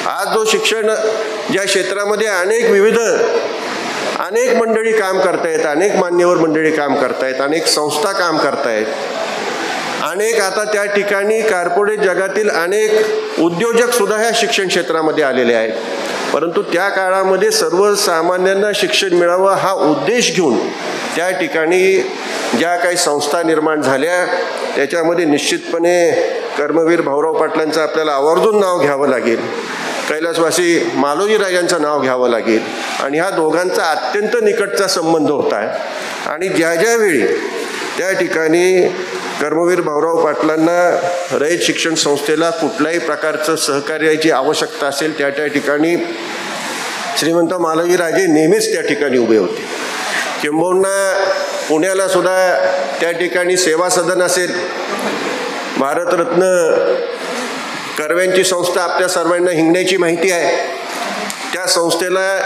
आज जो शिक्षण ज्या क्षेत्रामध्ये अनेक मंडळी काम करतायत, अनेक मान्यवर मंडळी काम करतायत, अनेक संस्था काम करतायत, अनेक आता त्या ठिकाणी कॉर्पोरेट जगातील अनेक उद्योजक सुद्धा ह्या शिक्षण क्षेत्रामध्ये आलेले आहेत. परंतु त्या काळामध्ये सर्वसामान्यांना शिक्षण मिळावं हा उद्देश घेऊन त्या ठिकाणी ज्या काही संस्था निर्माण झाल्या त्याच्यामध्ये निश्चितपणे कर्मवीर भाऊराव पाटलांचं आपल्याला आवर्जून नाव घ्यावं लागेल, कैलासवासी मालोजीराजांचं नाव घ्यावं लागेल. आणि ह्या दोघांचा अत्यंत निकटचा संबंध होता आहे. आणि ज्यावेळी त्या ठिकाणी कर्मवीर भाऊराव पाटलांना रयत शिक्षण संस्थेला कुठल्याही प्रकारचं सहकार्याची आवश्यकता असेल त्या ठिकाणी श्रीमंत मालोजीराजे नेहमीच त्या ठिकाणी उभे होते. किंबहुना पुण्याला सुद्धा त्या ठिकाणी सेवा सदन असेल, भारतरत्न कर्व्यांची संस्था आपल्या सर्वांना हिंगण्याची माहिती आहे, त्या संस्थेला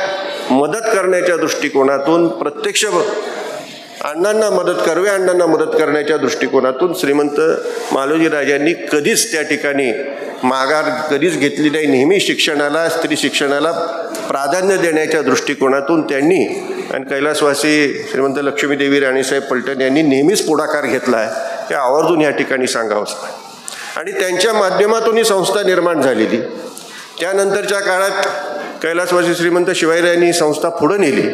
मदत करण्याच्या दृष्टिकोनातून प्रत्यक्ष कर्वे अण्णांना मदत करण्याच्या दृष्टिकोनातून श्रीमंत मालोजीराजांनी कधीच त्या ठिकाणी माघार कधीच घेतली नाही. नेहमी शिक्षणाला, स्त्री शिक्षणाला प्राधान्य देण्याच्या दृष्टिकोनातून त्यांनी आणि कैलासवासी श्रीमंत लक्ष्मीदेवी राणीसाहेब पलटण यांनी नेहमीच पुढाकार घेतला आहे, हे आवर्जून या ठिकाणी सांगावं. आणि त्यांच्या माध्यमातून ही संस्था निर्माण झालेली. त्यानंतरच्या काळात कैलासवासी श्रीमंत शिवाजीराजांनी ही संस्था पुढे नेली.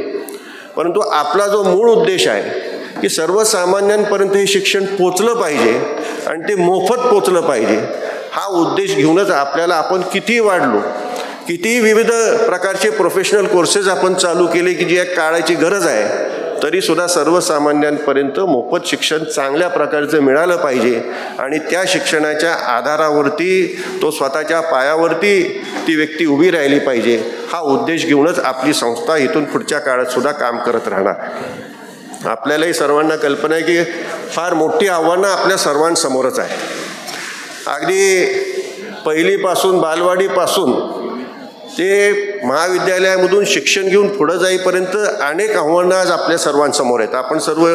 परंतु आपला जो मूळ उद्देश आहे की सर्वसामान्यांपर्यंत हे शिक्षण पोचलं पाहिजे आणि ते मोफत पोचलं पाहिजे, हा उद्देश घेऊनच आपण किती वाढलो, किती विविध प्रकारचे प्रोफेशनल कोर्सेस आपण चालू केले की जी एक काळाची गरज आहे, तरी सुद्धा सर्वसामान्यांपर्यंत मोफत शिक्षण चांगल्या प्रकारचं मिळालं पाहिजे. आणि त्या शिक्षणाच्या आधारावरती तो स्वतःच्या पायावरती ती व्यक्ती उभी राहिली पाहिजे, हा उद्देश घेऊनच आपली संस्था इथून पुढच्या काळात सुद्धा काम करत राहणार. आपल्यालाही सर्वांना कल्पना आहे की फार मोठी आव्हानं आपल्या सर्वांसमोरच आहे. अगदी पहिलीपासून बालवाडीपासून ते महाविद्यालयामधून शिक्षण घेऊन पुढं जाईपर्यंत अनेक आव्हानं आज आपल्या सर्वांसमोर आहेत. आपण सर्व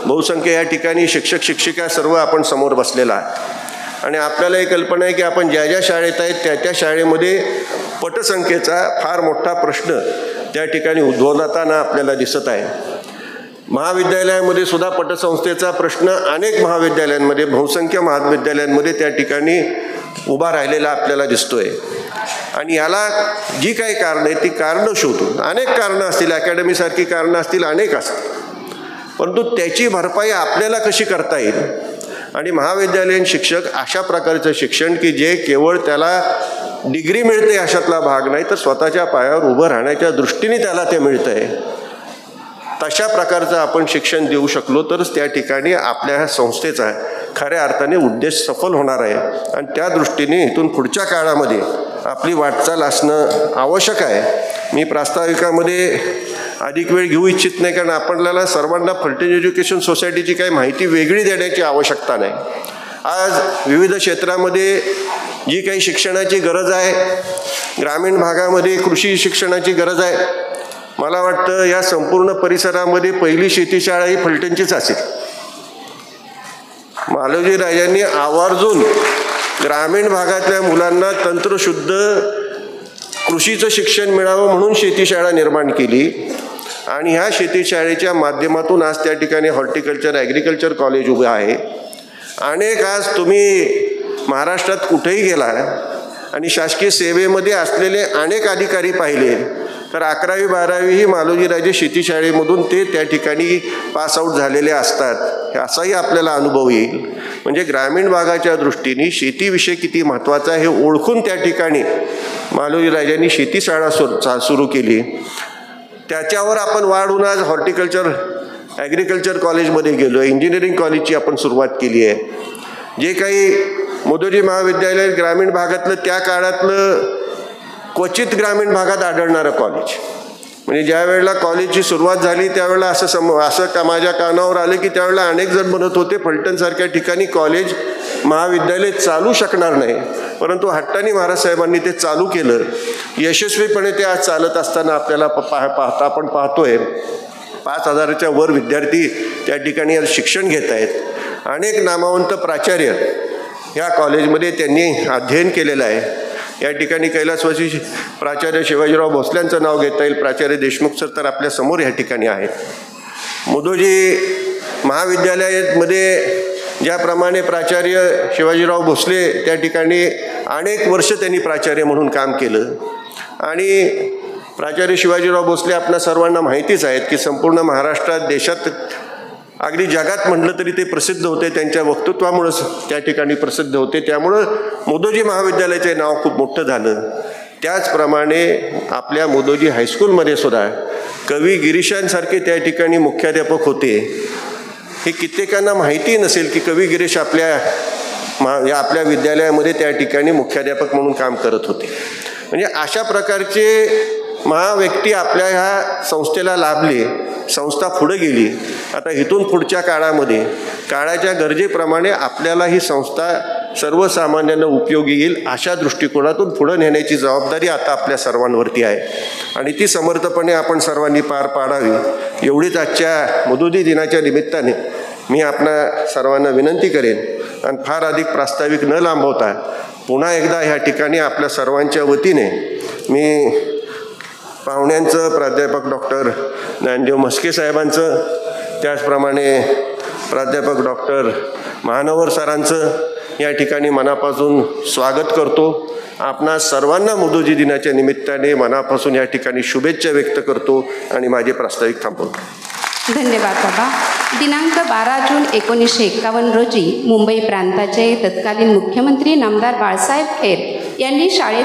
बहुसंख्य या ठिकाणी शिक्षक शिक्षिका सर्व आपण समोर बसलेला आहे. आणि आपल्यालाही कल्पना आहे की आपण ज्या ज्या शाळेत आहेत त्या शाळेमध्ये पटसंख्येचा फार मोठा प्रश्न त्या ठिकाणी उद्भवताना आपल्याला दिसत आहे. महाविद्यालयामध्ये सुद्धा पटसंस्थेचा प्रश्न अनेक महाविद्यालयांमध्ये, बहुसंख्य महाविद्यालयांमध्ये त्या ठिकाणी उभा राहिलेला आपल्याला दिसतोय. आणि याला जी काही कारणं आहेत ती कारणं शोधून, अनेक कारणं असतील, अकॅडमीसारखी कारणं असतील, अनेक असतील, परंतु त्याची भरपाई आपल्याला कशी करता येईल. आणि महाविद्यालयीन शिक्षक अशा प्रकारचं शिक्षण की जे केवळ त्याला डिग्री मिळते अशातला भाग नाही, तर स्वतःच्या पायावर उभं राहण्याच्या दृष्टीने त्याला ते मिळतंय, तशा प्रकारचं आपण शिक्षण देऊ शकलो तरच त्या ठिकाणी आपल्या ह्या संस्थेचा खऱ्या अर्थाने उद्देश सफल होणार आहे. आणि त्या दृष्टीने इथून पुढच्या काळामध्ये आपली वाटचाल असणं आवश्यक आहे. मी प्रास्ताविकामध्ये अधिक वेळ घेऊ इच्छित नाही, कारण आपल्याला सर्वांना फलटण एज्युकेशन सोसायटीची काही माहिती वेगळी देण्याची आवश्यकता नाही. आज विविध क्षेत्रामध्ये जी काही शिक्षणाची गरज आहे, ग्रामीण भागामध्ये कृषी शिक्षणाची गरज आहे, मला वाटतं या संपूर्ण परिसरामध्ये पहिली शेतीशाळा ही फलटणचीच असेल. मालोजीराजांनी आवर्जून ग्रामीण भागातल्या मुलांना तंत्रशुद्ध कृषीचं शिक्षण मिळावं म्हणून शेतीशाळा निर्माण केली. आणि ह्या शेतीशाळेच्या माध्यमातून आज त्या ठिकाणी हॉर्टिकल्चर, ॲग्रिकल्चर कॉलेज उभे आहे. अनेक आज तुम्ही महाराष्ट्रात कुठेही गेला आणि शासकीय सेवेमध्ये असलेले अनेक अधिकारी पाहिले तर 11वी 12वी ही मालोजीराजे शेतीशाळेमधून ते त्या ठिकाणी पास आऊट झालेले असतात, असाही आपल्याला अनुभव येईल. म्हणजे ग्रामीण भागाच्या दृष्टीने शेतीविषयी किती महत्त्वाचा आहे हे ओळखून त्या ठिकाणी मालोजीराजांनी शेतीशाळा सुरू केली. त्याच्यावर आपण वाढून आज हॉर्टिकल्चर, ॲग्रिकल्चर कॉलेजमध्ये गेलो, इंजिनिअरिंग कॉलेजची आपण सुरुवात केली आहे. जे काही मोदोजी महाविद्यालय ग्रामीण भागातलं त्या काळातलं क्वचित ग्रामीण भागात आढळणारं कॉलेज, म्हणजे ज्या वेळेला कॉलेजची सुरुवात झाली त्यावेळेला असं माझ्या कानावर आलं की त्यावेळेला अनेक जण म्हणत होते फलटणसारख्या ठिकाणी कॉलेज महाविद्यालय चालू शकणार नाही, परंतु हट्टानी महाराज साहेबांनी ते चालू केलं. यशस्वीपणे ते आज चालत असताना आपल्याला आपण पाहतोय 5000च्या वर विद्यार्थी त्या ठिकाणी आज शिक्षण घेत आहेत. अनेक नामवंत प्राचार्य ह्या कॉलेजमध्ये त्यांनी अध्ययन केलेलं आहे. या ठिकाणी कैलासवासी प्राचार्य शिवाजीराव भोसल्यांचं नाव घेता येईल. प्राचार्य देशमुख सर तर आपल्या समोर या ठिकाणी आहेत. मुदोजी महाविद्यालयामध्ये ज्याप्रमाणे प्राचार्य शिवाजीराव भोसले त्या ठिकाणी अनेक वर्ष त्यांनी प्राचार्य म्हणून काम केलं आणि प्राचार्य शिवाजीराव भोसले आपल्या सर्वांना माहितीच आहेत की संपूर्ण महाराष्ट्रात, देशात, अगदी जगात म्हटलं तरी ते प्रसिद्ध होते. त्यांच्या वक्तृत्वामुळंच त्या ठिकाणी प्रसिद्ध होते. त्यामुळं मुदोजी महाविद्यालयाचे नाव खूप मोठं झालं. त्याचप्रमाणे आपल्या मुदोजी हायस्कूलमध्ये सुद्धा कवी गिरीशांसारखे त्या ठिकाणी मुख्याध्यापक होते. हे कित्येकांना माहिती नसेल की कवी गिरीश आपल्या विद्यालयामध्ये त्या ठिकाणी मुख्याध्यापक म्हणून काम करत होते. म्हणजे अशा प्रकारचे महाव्यक्ती आपल्या ह्या संस्थेला लाभले. संस्था पुढे गेली. आता इथून पुढच्या काळामध्ये काळाच्या गरजेप्रमाणे आपल्याला ही संस्था सर्वसामान्यांना उपयोगी येईल अशा दृष्टिकोनातून पुढे नेण्याची जबाबदारी आता आपल्या सर्वांवरती आहे आणि ती समर्थपणे आपण सर्वांनी पार पाडावी एवढीच आजच्या मुदोजी दिनाच्या निमित्ताने मी आपणा सर्वांना विनंती करेन. आणि फार अधिक प्रास्ताविक न लांबवता पुन्हा एकदा ह्या ठिकाणी आपल्या सर्वांच्या वतीने मी पाहुण्यांचं, प्राध्यापक डॉक्टर ज्ञानदेव म्हस्के साहेबांचं, त्याचप्रमाणे प्राध्यापक डॉक्टर महानवर सरांचं या ठिकाणी मनापासून स्वागत करतो. आपणा सर्वांना मुदोजी दिनाच्या निमित्ताने मनापासून या ठिकाणी शुभेच्छा व्यक्त करतो आणि माझे प्रास्ताविक थांबवतो. धन्यवाद बाबा. दिनांक 12 जून 1951 रोजी मुंबई प्रांताचे तत्कालीन मुख्यमंत्री नामदार बाळासाहेब खेर यांनी शाळेत